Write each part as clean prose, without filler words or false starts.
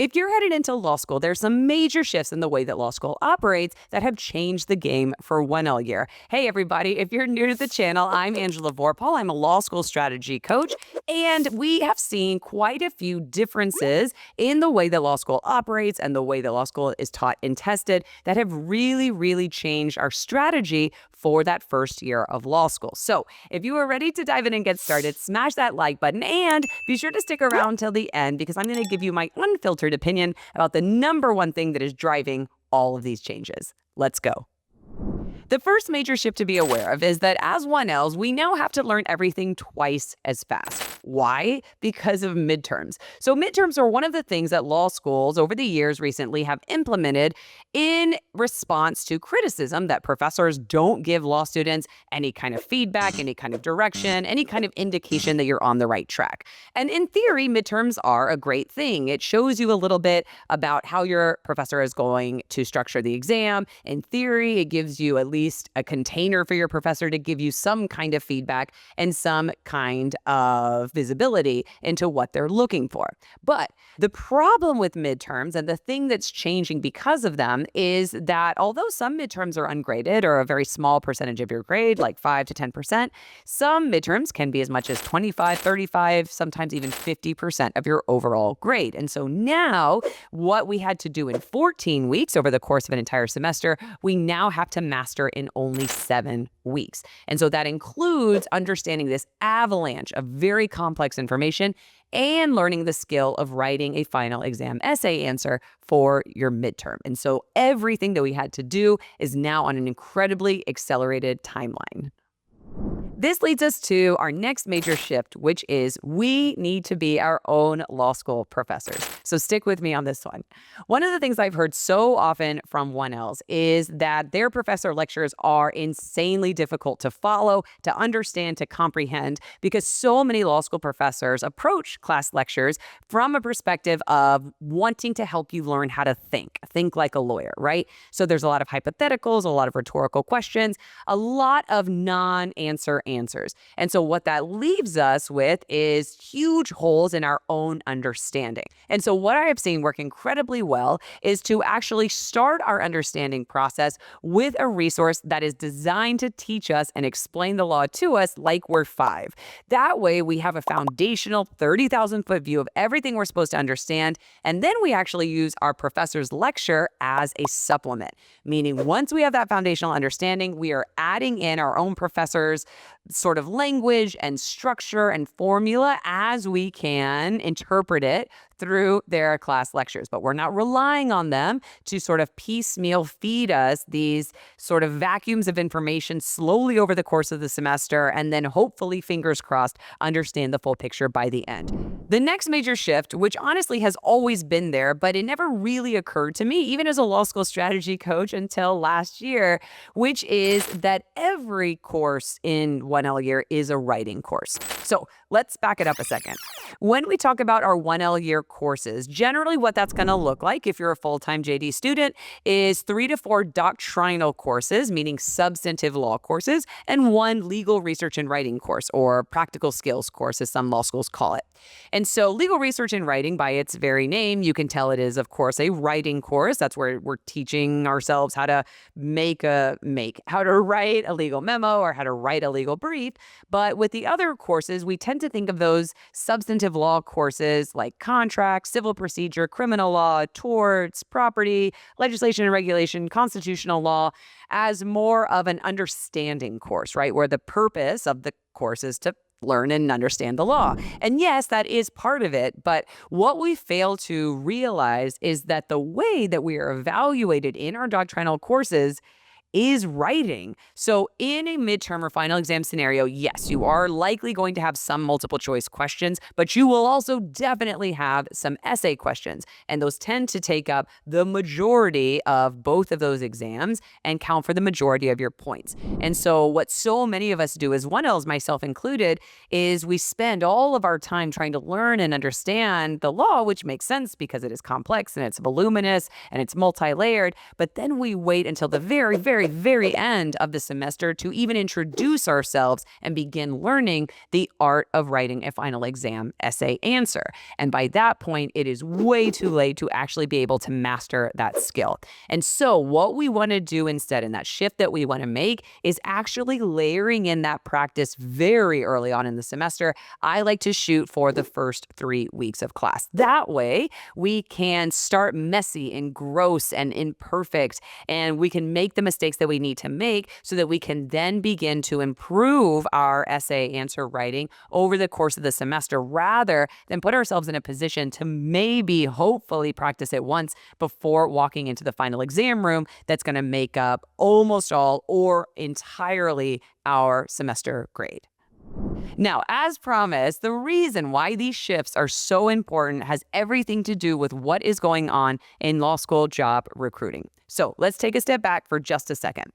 If you're headed into law school, there's some major shifts in the way that law school operates that have changed the game for 1L year. Hey, everybody, if you're new to the channel, I'm Angela Vorpal. I'm a law school strategy coach, and we have seen quite a few differences in the way that law school operates and the way that law school is taught and tested that have really changed our strategy for that first year of law school. So if you are ready to dive in and get started, smash that like button and be sure to stick around till the end because I'm going to give you my unfiltered opinion about the number one thing that is driving all of these changes. Let's go. The first major shift to be aware of is that as 1Ls, we now have to learn everything twice as fast. Why? Because of midterms. So midterms are one of the things that law schools over the years recently have implemented in response to criticism that professors don't give law students any kind of feedback, any kind of direction, any kind of indication that you're on the right track. And in theory, midterms are a great thing. It shows you a little bit about how your professor is going to structure the exam. In theory, it gives you at least a container for your professor to give you some kind of feedback and some kind of visibility into what they're looking for. But the problem with midterms and the thing that's changing because of them is that although some midterms are ungraded or a very small percentage of your grade, like 5 to 10%, some midterms can be as much as 25, 35, sometimes even 50% of your overall grade. And so now what we had to do in 14 weeks over the course of an entire semester, we now have to master in only 7 weeks. And so that includes understanding this avalanche of very complex information and learning the skill of writing a final exam essay answer for your midterm. And so everything that we had to do is now on an incredibly accelerated timeline. This leads us to our next major shift, which is we need to be our own law school professors. So stick with me on this one. One of the things I've heard so often from 1Ls is that their professor lectures are insanely difficult to follow, to understand, to comprehend, because so many law school professors approach class lectures from a perspective of wanting to help you learn how to think like a lawyer, right? So there's a lot of hypotheticals, a lot of rhetorical questions, a lot of non-answer answers. And so what that leaves us with is huge holes in our own understanding. And so what I have seen work incredibly well is to actually start our understanding process with a resource that is designed to teach us and explain the law to us like we're 5. That way we have a foundational 30,000-foot view of everything we're supposed to understand. And then we actually use our professor's lecture as a supplement, meaning once we have that foundational understanding, we are adding in our own professor's sort of language and structure and formula as we can interpret it through their class lectures. But we're not relying on them to sort of piecemeal feed us these sort of vacuums of information slowly over the course of the semester and then hopefully, fingers crossed, understand the full picture by the end. The next major shift, which honestly has always been there, but it never really occurred to me, even as a law school strategy coach until last year, which is that every course in 1L year is a writing course. So let's back it up a second. When we talk about our 1L year courses, generally what that's going to look like if you're a full-time JD student is 3 to 4 doctrinal courses, meaning substantive law courses, and 1 legal research and writing course, or practical skills course, as some law schools call it. And so legal research and writing, by its very name, you can tell it is, of course, a writing course. That's where we're teaching ourselves how to how to write a legal memo or how to write a legal brief. But with the other courses, we tend to think of those substantive law courses like contracts, civil procedure, criminal law, torts, property, legislation and regulation, constitutional law as more of an understanding course, right? Where the purpose of the course is to learn and understand the law. And yes, that is part of it. But what we fail to realize is that the way that we are evaluated in our doctrinal courses is writing. So in a midterm or final exam scenario, yes, you are likely going to have some multiple choice questions, but you will also definitely have some essay questions. And those tend to take up the majority of both of those exams and count for the majority of your points. And so what so many of us do as 1Ls, myself included, is we spend all of our time trying to learn and understand the law, which makes sense because it is complex and it's voluminous and it's multi-layered. But then we wait until the very very end of the semester to even introduce ourselves and begin learning the art of writing a final exam essay answer. And by that point, it is way too late to actually be able to master that skill. And so what we want to do instead, in that shift that we want to make, is actually layering in that practice very early on in the semester. I like to shoot for the first 3 weeks of class. That way, we can start messy and gross and imperfect, and we can make the mistakes that we need to make so that we can then begin to improve our essay answer writing over the course of the semester, rather than put ourselves in a position to maybe, hopefully, practice it once before walking into the final exam room that's going to make up almost all or entirely our semester grade. Now, as promised, the reason why these shifts are so important has everything to do with what is going on in law school job recruiting. So let's take a step back for just a second.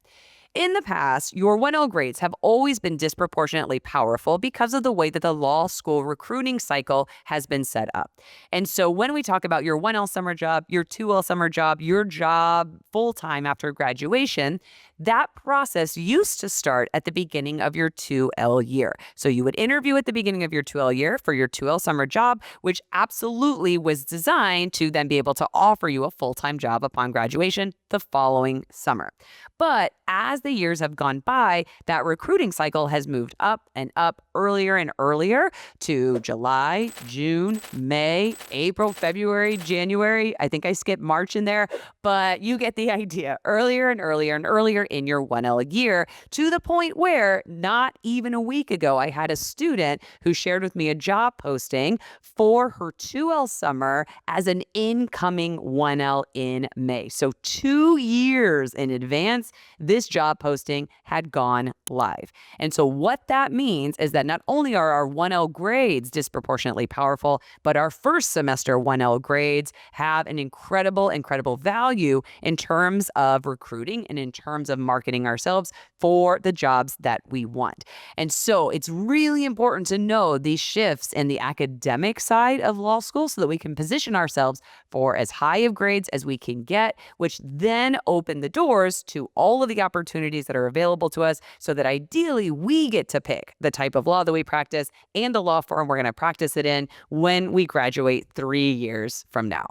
In the past, your 1L grades have always been disproportionately powerful because of the way that the law school recruiting cycle has been set up. And so when we talk about your 1L summer job, your 2L summer job, your job full-time after graduation, that process used to start at the beginning of your 2L year. So you would interview at the beginning of your 2L year for your 2L summer job, which absolutely was designed to then be able to offer you a full-time job upon graduation the following summer. But as the years have gone by, that recruiting cycle has moved up and up, earlier and earlier, to July, June, May, April, February, January. I think I skipped March in there, but you get the idea. Earlier and earlier and earlier in your 1L year, to the point where not even a week ago, I had a student who shared with me a job posting for her 2L summer as an incoming 1L in May. So 2 years in advance, this job posting had gone live. And so what that means is that not only are our 1L grades disproportionately powerful, but our first semester 1L grades have an incredible value in terms of recruiting and in terms of marketing ourselves for the jobs that we want. And so it's really important to know these shifts in the academic side of law school so that we can position ourselves for as high of grades as we can get, which then open the doors to all of the opportunities that are available to us, so that ideally we get to pick the type of law that we practice and the law firm we're going to practice it in when we graduate 3 years from now.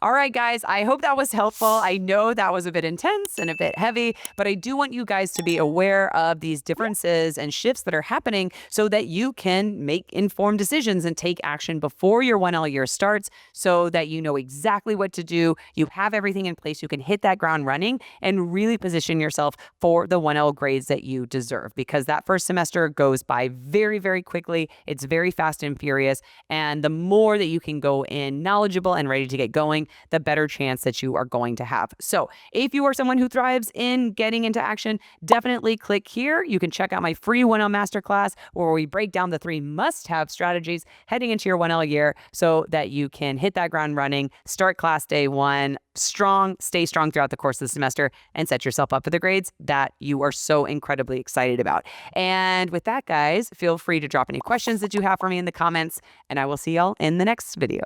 All right, guys, I hope that was helpful. I know that was a bit intense and a bit heavy, but I do want you guys to be aware of these differences and shifts that are happening so that you can make informed decisions and take action before your 1L year starts, so that you know exactly what to do. You have everything in place. You can hit that ground running and really position yourself for the 1L grades that you deserve, because that first semester goes by very quickly. It's very fast and furious. And the more that you can go in knowledgeable and ready to get going, the better chance that you are going to have. So if you are someone who thrives in getting into action, definitely click here. You can check out my free 1L masterclass where we break down the 3 must-have strategies heading into your 1L year so that you can hit that ground running, start class day 1 strong, stay strong throughout the course of the semester, and set yourself up for the grades that you are so incredibly excited about. And with that, guys, feel free to drop any questions that you have for me in the comments, and I will see y'all in the next video.